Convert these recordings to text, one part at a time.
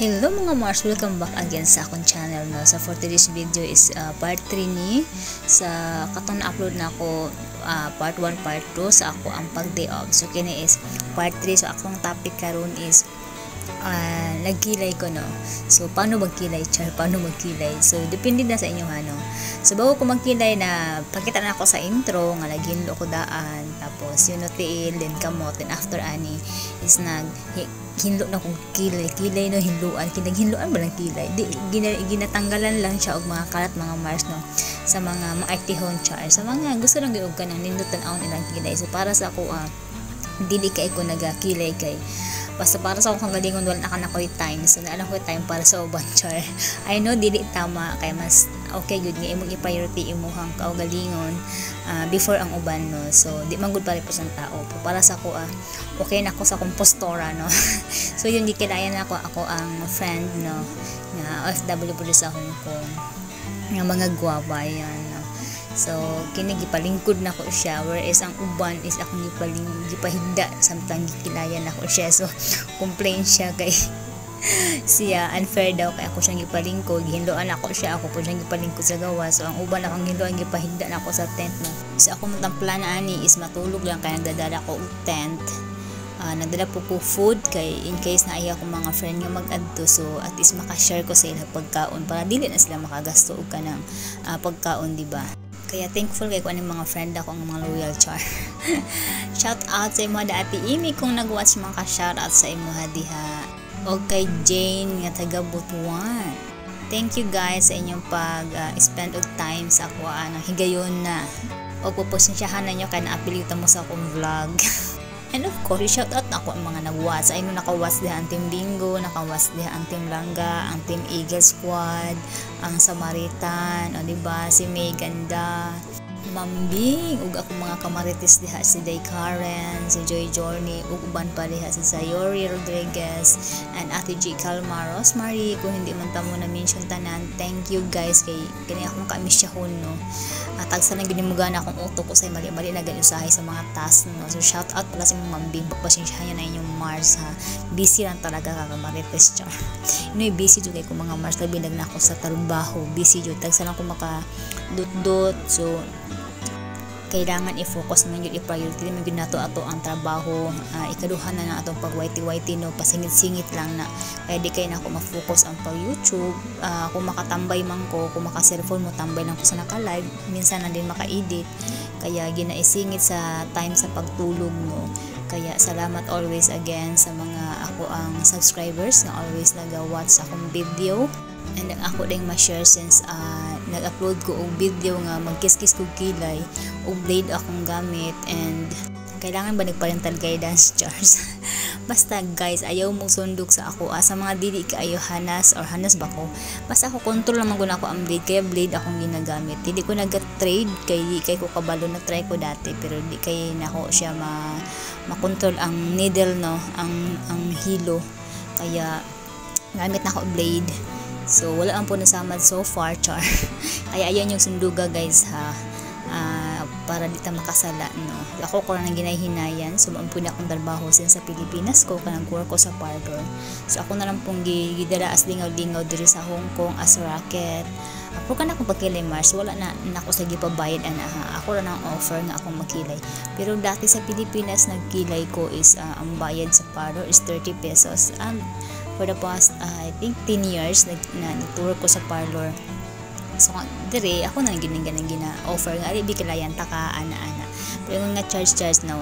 Hello mga Mars, welcome back again sa akong channel no. So for today's video is part 3 ni sa katong na-upload na ako part 1, part 2 sa ako ang pag-day off. So kini is part 3. So akong topic karon is nagkilay ko no. So paano magkilay, paano magkilay? So depende na sa inyo no. So bago ko magkilay na pakita na ako sa intro nga naghinlo ko daan, tapos yun no tiil then kamot, then after ani is hinlo na kong kilay no, hinluan kinaghinluan ba ng kilay di ginatanggalan lang siya og mga kalat mga Mars no sa mga artihon char sa mga gusto lang gyud ka nang nindutan aon ilang kilay. So para sa ako dili kay ko nagakilay kay basta para sa akong kagalingon wala na ko'y time. So naalang ko'y time para sa uban char. I know dili tama kay mas okay good nga imong i-priority imuhang kaugalingon before ang uban no. So di man gud pare sa tao. Para sa ako okay na ako sa kompostora no. So yun di kilayan ako ang friend no nga OFW po sa Hong Kong nga mga guwapa yan no. So kini gipalingkod na ko siya, whereas ang uban is akong gipahigda samtang gikilayan ako siya. So complain siya kay siya unfair daw kay ako siyang gipalingkod, gihinloan ako siya, ako po siyang gipalingkod sa gawas. So ang uban akong hinloan gipahigda na ako sa tent no. So ako matang plan ani is matulog lang kay nagdadala ko og tent. Nagdala po ko food kay in case na iya ko mga friend nga mag-adto, so at least makashare ko sa ilang pagkaon para dili na sila makagasto og kanang pagkaon, di ba? Kaya thankful kay ko aning mga friend ako ang mga loyal char. Shout out sa imo Ate Imi kung nag-watch, mga ka-shout out sa imo diha. O kay Jane nga taga Butuan. Thank you guys sa inyong pag-spend og time sa ako higayon na. O pupusensyahan na nyo kay naapilitan mo sa akong vlog. And of course, shout out na ako ang mga nag-watch. Ay no, naka-watch diha ang Team Bingo, naka-watch diha ang Team Langga, ang Team Eagle Squad, ang Samaritan, o diba, si May Ganda, Mambing, ug ako mga kamarites diha si Day Karen, si Joy Journey, ug uban pa diha si Sayori Rodriguez, and Ate G Calma, Rosemary, kung hindi man ta mo na mention tanan. Thank you guys kay kini akong kamisyahon no. Tagsa lang ginimugan akong utok ko sa mali-mali na ganusahay sa mga task no. So shout out pala sa mga Mambing, pagpasensyahan na inyong Mars ha. Busy lang talaga kakamarites char. Inoy busy jud kay ko mga Mars, labi na ako sa trabaho, busy jud tagsa lang ko makadot-dot. So kailangan i-focus naman yun, i-priority naman yun nato ato ang trabaho. Ikaduhan na atong pag-whitey-whitey no, pasingit-singit lang na kaya di kayo na ako ma-focus ang pag-YouTube. Kung makatambay man ko, kung maka-cellphone mo, tambay lang ko sa naka-live, minsan na din maka-edit, kaya ginaisingit sa time sa pagtulog mo. Kaya salamat always again sa mga ako ang subscribers na always nag-watch sa akong video. And ako ding ma-share since nag-upload ko og video nga magkiskis ko kilay og blade akong gamit, and kailangan ba nagparental guidance chars. Basta guys, ayaw mo sundok sa ako sa mga dili kaayo hanas or hanas ba ko, basta ako control lang guna ko ang blade, kaya blade akong ginagamit. Hindi ko nag-trade kay ko kabalo na try ko dati, pero di kay nako siya makontrol ang needle no, ang hilo, kaya gamit na ako blade. So wala ang po nasamad so far char. Kaya ayan yung sunduga guys ha, para di ta makasala no. Ako ko nang ginahinayan, so maampo na akong trabaho since sa Pilipinas ko kanang work ko sa parlor. So ako na lang pong gidala as lingaw-lingaw diri sa Hong Kong as racket. Ako ka na akong pagkilay Mars, wala na ako sa gipabayad ha. Ako ra nang offer nga akong magkilay. Pero dati sa Pilipinas nagkilay ko is ang bayad sa parlor is 30 pesos. For the past I think 10 years nag-tour ko sa parlor. So dire ako na gina-offer nga di kilayan ta ka ana. Pero nga charge no.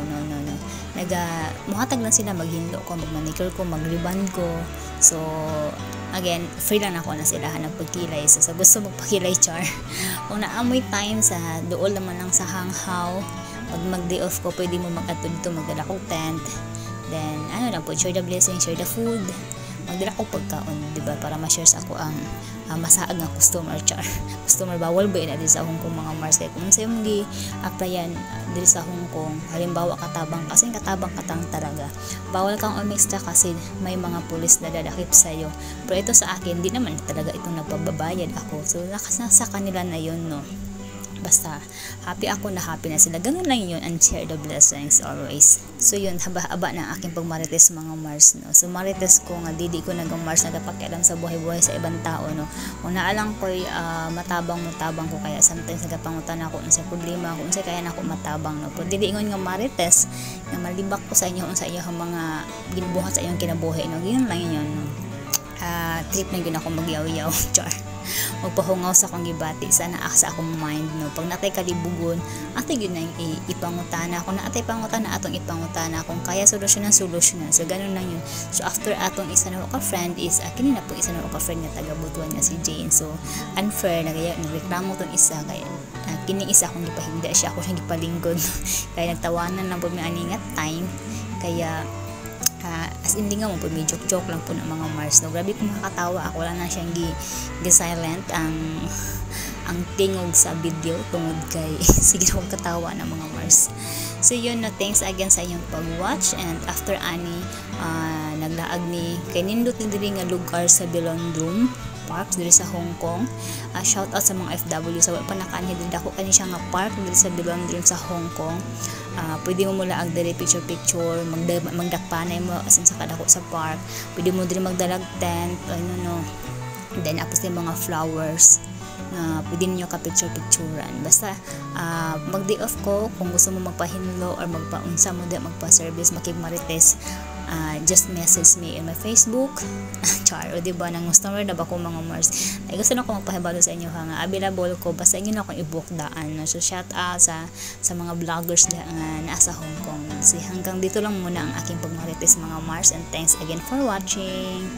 Muhatag lang sila, maghinlo ko, mag-manicure ko, mag-ribbon ko. So again, free lang ako na sila hanap pagkilay. So sa gusto magpakilay char, kung naamoy time sa dool naman lang sa hanghaw, pag mag-day off ko, pwede mo mag-ato dito, magdala ko tent. Then lang po, share the blessing, share the food, magdala ko pagkaon, diba, para ma-share sa ako ang masaag nga customer char. Customer bawal ba yun sa Hong Kong mga Mars, kaya kung sa'yo mong gi-applyan dito sa Hong Kong, halimbawa katabang katang talaga, bawal kang umextra kasi may mga pulis na dadakip sa'yo. Pero ito sa akin, di naman talaga itong nagpababayad ako, so nasa kanila na yun no. basta happy ako na happy na sila, ganun lang yun, and share the blessings always. So yun, haba-haba na aking pagmarites mga Mars, no. So marites ko nga didi ko nag-Mars nagapakialam sa buhay-buhay sa ibang tao, no. Kung naalang ko'y matabang ko, kaya sometimes nagapangutan ako sa problema kung sa kaya nako matabang, no. Pero didi ingon nga marites nga malibak ko sa inyo kung sa iyong mga ginubuhat sa iyong kinabuhi, no. Ganyan lang yun, no. Trip na yun ako magyaw-yaw char, magpahungaw sa akong gibati sana sa akong mind, no. Pag natay kalibugon atay yun na ipangutana kung naatay pangutana atong ipangutana kung kaya solusyonan. So ganun lang yun. So after atong isa na ka friend is kini na po isa na ka friend nga taga Butuan nga si Jane. So unfair na kaya nagreklamo tong isa kaya kini isa akong gipahinda siya, ako siyang gipalingkod kaya nagtawanan lang po may aningat time, kaya as in di nga mo po may joke lang po ng mga Mars, no. Grabe kung makakatawa ako, wala na siyang silent ang tingog sa video tungod kay sige na akong katawa ng mga Mars. So yun, no, thanks again sa inyong pag-watch, and after ani naglaag ni kay nindot diri nga lugar sa Bilondrum Park diri sa Hong Kong. Shout out sa mga FW sa wala pa nakanhi diri dako kani siya nga park diri sa Bilondrum sa Hong Kong. Pwede mo mula ag diri picture magdakpanay mo asin sa kadako sa park. Pwede mo diri magdalag tent, ano no. Then apos din mga flowers na pwede niyo ka picturean. Basta mag day off ko kung gusto mo magpahinlo or magpaunsa mo da magpa-service makigmarites, just message me in my Facebook char, o diba nang customer na ba ko mga Mars ay gusto na ko magpahibalo sa inyo nga available ko, basta inyo na akong i-book daan, no? So shout out sa mga vloggers na nasa Hong Kong. So hanggang dito lang muna ang aking pagmarites mga Mars, and thanks again for watching.